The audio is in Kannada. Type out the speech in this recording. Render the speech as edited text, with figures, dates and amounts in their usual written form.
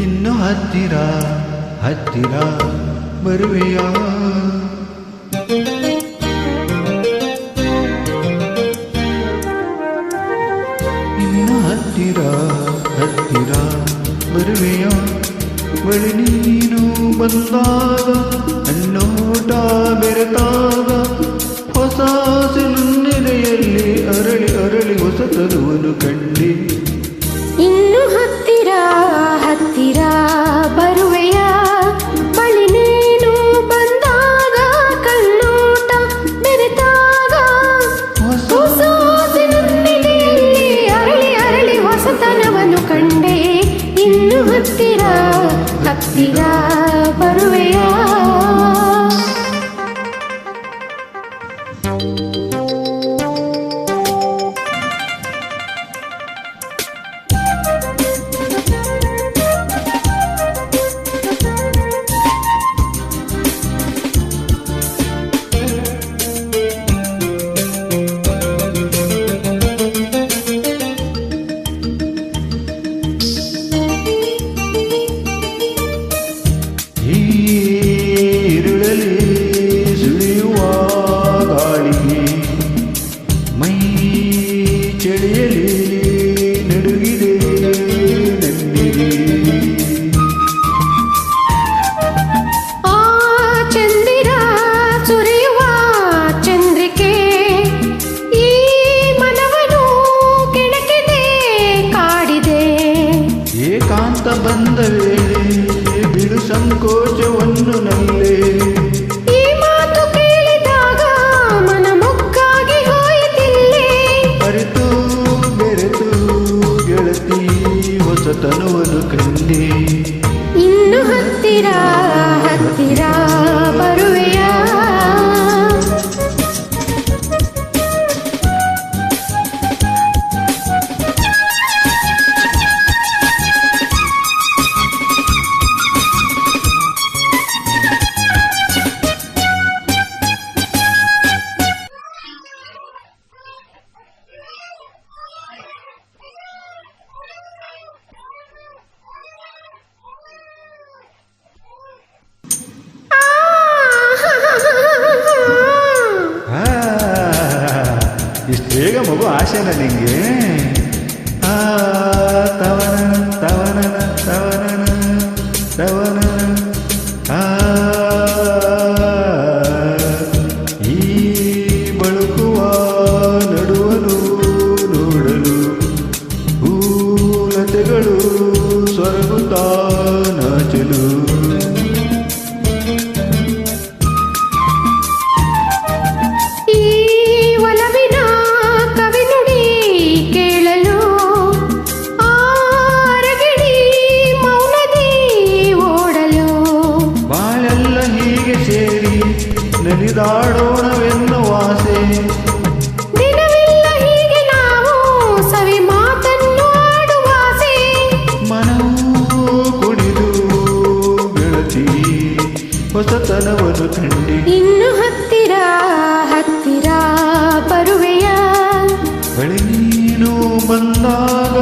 ಇನ್ನು ಹತ್ತಿರ ಹತ್ತಿರ ಬರುವೆಯ ಇನ್ನು ಹತ್ತಿರ ಹತ್ತಿರ ಬರುವೆಯ ಬಳಿ ನೀನು ಬಂದಾಗ ಅನ್ನೋಟ ಬೆರೆತಾಗ ಹೊಸ ನೆನೆಯಲ್ಲಿ ಅರಳಿ ಅರಳಿ ಹೊಸ ತರುವನು ಕಂಡಿ ಇನ್ನು ಹತ್ತಿರ ಹತ್ತಿರ ಬರುವೆಯ ಬಳಿ ನೀನು ಬಂದಾಗ ಕಣ್ಣೋಟ ಬೆರೆತಾಗ ಹೊಸ ನೆನೆಯಲ್ಲಿ ಅರಳಿ ಅರಳಿ ಹೊಸತನವನ್ನು ಕಂಡೆ ಇನ್ನು ಹತ್ತಿರ ಹತ್ತಿರ ಬರುವೆಯ ಈರುಳಲಿ ಸುಳಿಯುವ ಗಾಳಿಗೆ ಮೈ ಚಳಿಯಲಿ ನಡುಗಿದೆ ನನ್ನಿಗೆ ಆ ಚಂದಿರ ಸುರಿಯುವ ಚಂದ್ರಿಕೆ ಈ ಮನವನ್ನು ಕೆಣಕಿದೆ ಕಾಡಿದೆ ಏಕಾಂತ ಬಂದ ವೇಳೆ ಬಿಡು ಸಂಕೋಚವನ್ನು ನಲ್ಲೇ ಈ ಮಾತು ಕೇಳಿದಾಗ ಮನ ಮುಕ್ಕಾಗಿ ಹೋಯಿತಿಲ್ಲೇ ಅರಿತು ಬೆರೆತು ಗೆಳತಿ ಹೊಸತನವನ್ನು ಕಂಡೆ ಇನ್ನು ಹತ್ತಿರ ಹತ್ತಿರ ಬರುವೆಯ ಇಷ್ಟು ಬೇಗ ಮಗು ಆಸೆನ ನಿಂಗೆ ತವನ ತವನ ತವನ ತವನ ಈ ಬಳುಕುವ ನಡುವನು ನೋಡಲು ಹೂಲತೆಗಳು ಸ್ವರ್ಗುತ್ತಾ ನಾಚಲು ನಲಿದಾಡೋಣವೆನ್ನುವ ಆಸೆ ದಿನವಿಲ್ಲ ಹೀಗೆ ನಾವು ಸವಿ ಮಾತನ್ನು ಆಡುವ ಆಸೆ ಮನವೂ ಕುಡಿದು ಗೆಳತಿ ಹೊಸತನವನ್ನು ಕಂಡಿ ಇನ್ನು ಹತ್ತಿರ ಹತ್ತಿರ ಬರುವೆಯ ಬಳಿ ನೀನು ಬಂದಾಗ